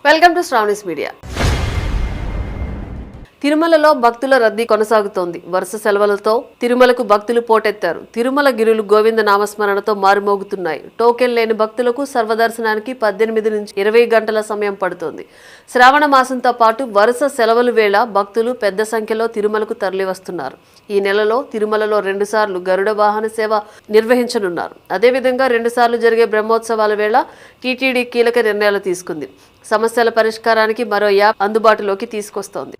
Welcome to Sravani's media. తిరుమలలో భక్తుల రద్దీ కొనసాగుతోంది. వరుస సెలవులతో తిరుమలకు భక్తులు పోటెత్తారు. తిరుమల గిరులు గోవింద నామస్మరణతో మారుమోగుతున్నాయి. టోకెన్ లేని భక్తులకు సర్వదర్శనానికి 18 నుంచి 20 గంటల సమయం పడుతోంది. శ్రావణ మాసంతో పాటు వరుస సెలవుల వేళ భక్తులు పెద్ద సంఖ్యలో తిరుమలకు తరలివస్తున్నారు. ఈ నెలలో తిరుమలలో 2 సార్లు గరుడ వాహన సేవ నిర్వహించనున్నారు. అదేవిధంగా 2 సార్లు జరిగే బ్రహ్మోత్సవాల వేళ టీటీడీ కీలక నిర్ణయాలు తీసుకుంది. సమస్యల పరిష్కారానికి మరో యాప్ అందుబాటులోకి తీసుకొస్తోంది.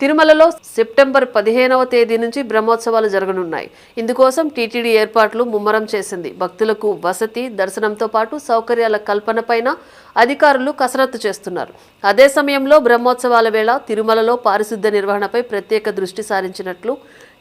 తిరుమలలో సెప్టెంబర్ 15వ తేదీ నుంచి బ్రహ్మోత్సవాలు జరగనున్నాయి. ఇందుకోసం టీటీడీ ఏర్పాట్లు ముమ్మరం చేసింది. భక్తులకు వసతి, దర్శనంతో పాటు సౌకర్యాల కల్పనపైన అధికారులు కసరత్తు చేస్తున్నారు. అదే సమయంలో బ్రహ్మోత్సవాల వేళ తిరుమలలో పారిశుద్ధ్య నిర్వహణపై ప్రత్యేక దృష్టి సారించినట్లు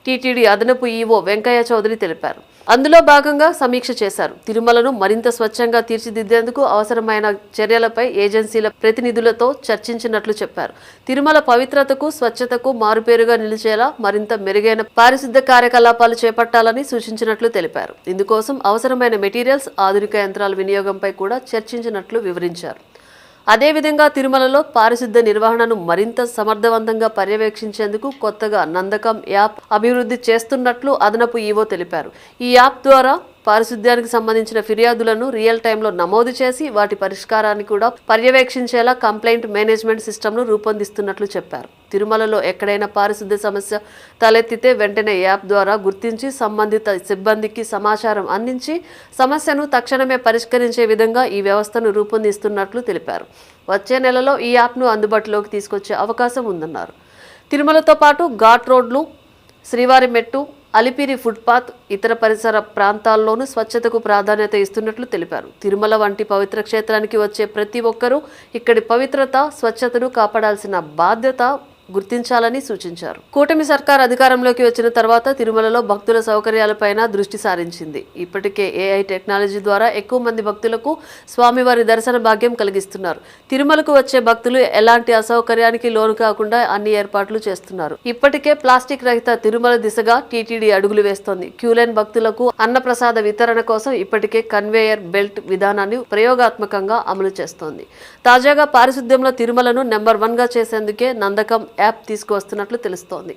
టీటీడీ అదనపు ఈవో వెంకయ్య చౌదరి తెలిపారు. అందులో భాగంగా సమీక్ష చేశారు. తిరుమలను మరింత స్వచ్ఛంగా తీర్చిదిద్దేందుకు అవసరమైన చర్యలపై ఏజెన్సీల ప్రతినిధులతో చర్చించినట్లు చెప్పారు. తిరుమల పవిత్రతకు, స్వచ్ఛతకు మారుపేరుగా నిలిచేలా మరింత మెరుగైన పారిశుద్ధ్య కార్యకలాపాలు చేపట్టాలని సూచించినట్లు తెలిపారు. ఇందుకోసం అవసరమైన మెటీరియల్స్, ఆధునిక యంత్రాల వినియోగంపై కూడా చర్చించినట్లు వివరించారు. అదేవిధంగా తిరుమలలో పారిశుద్ధ్య నిర్వహణను మరింత సమర్థవంతంగా పర్యవేక్షించేందుకు కొత్తగా నందకం యాప్ అభివృద్ధి చేస్తున్నట్లు అదనపు ఈవో తెలిపారు. ఈ యాప్ ద్వారా పారిశుద్ధ్యానికి సంబంధించిన ఫిర్యాదులను రియల్ టైంలో నమోదు చేసి వాటి పరిష్కారాన్ని కూడా పర్యవేక్షించేలా కంప్లైంట్ మేనేజ్మెంట్ సిస్టమ్ను రూపొందిస్తున్నట్లు చెప్పారు. తిరుమలలో ఎక్కడైనా పారిశుద్ధ్య సమస్య తలెత్తితే వెంటనే యాప్ ద్వారా గుర్తించి సంబంధిత సిబ్బందికి సమాచారం అందించి సమస్యను తక్షణమే పరిష్కరించే విధంగా ఈ వ్యవస్థను రూపొందిస్తున్నట్లు తెలిపారు. వచ్చే నెలలో ఈ యాప్ను అందుబాటులోకి తీసుకొచ్చే అవకాశం ఉందన్నారు. తిరుమలతో పాటు ఘాట్ రోడ్లు, శ్రీవారి మెట్టు, అలిపిరి ఫుట్పాత్, ఇతర పరిసర ప్రాంతాల్లోనూ స్వచ్ఛతకు ప్రాధాన్యత ఇస్తున్నట్లు తెలిపారు. తిరుమల వంటి పవిత్ర క్షేత్రానికి వచ్చే ప్రతి ఒక్కరూ ఇక్కడి పవిత్రత, స్వచ్ఛతను కాపాడాల్సిన బాధ్యత గుర్తించాలని సూచించారు. కూటమి సర్కార్ అధికారంలోకి వచ్చిన తర్వాత తిరుమలలో భక్తుల సౌకర్యాలపైన దృష్టి సారించింది. ఇప్పటికే ఏఐ టెక్నాలజీ ద్వారా ఎక్కువ మంది భక్తులకు స్వామివారి దర్శన భాగ్యం కలిగిస్తున్నారు. తిరుమలకు వచ్చే భక్తులు ఎలాంటి అసౌకర్యానికి లోను కాకుండా అన్ని ఏర్పాట్లు చేస్తున్నారు. ఇప్పటికే ప్లాస్టిక్ రహిత తిరుమల దిశగా టీటీడీ అడుగులు వేస్తోంది. క్యూలైన్ భక్తులకు అన్నప్రసాద వితరణ కోసం ఇప్పటికే కన్వేయర్ బెల్ట్ విధానాన్ని ప్రయోగాత్మకంగా అమలు చేస్తోంది. తాజాగా పారిశుద్ధ్యంలో తిరుమలను నెంబర్ 1గా చేసేందుకే నందకం యాప్ తీసుకువస్తున్నట్లు తెలుస్తోంది.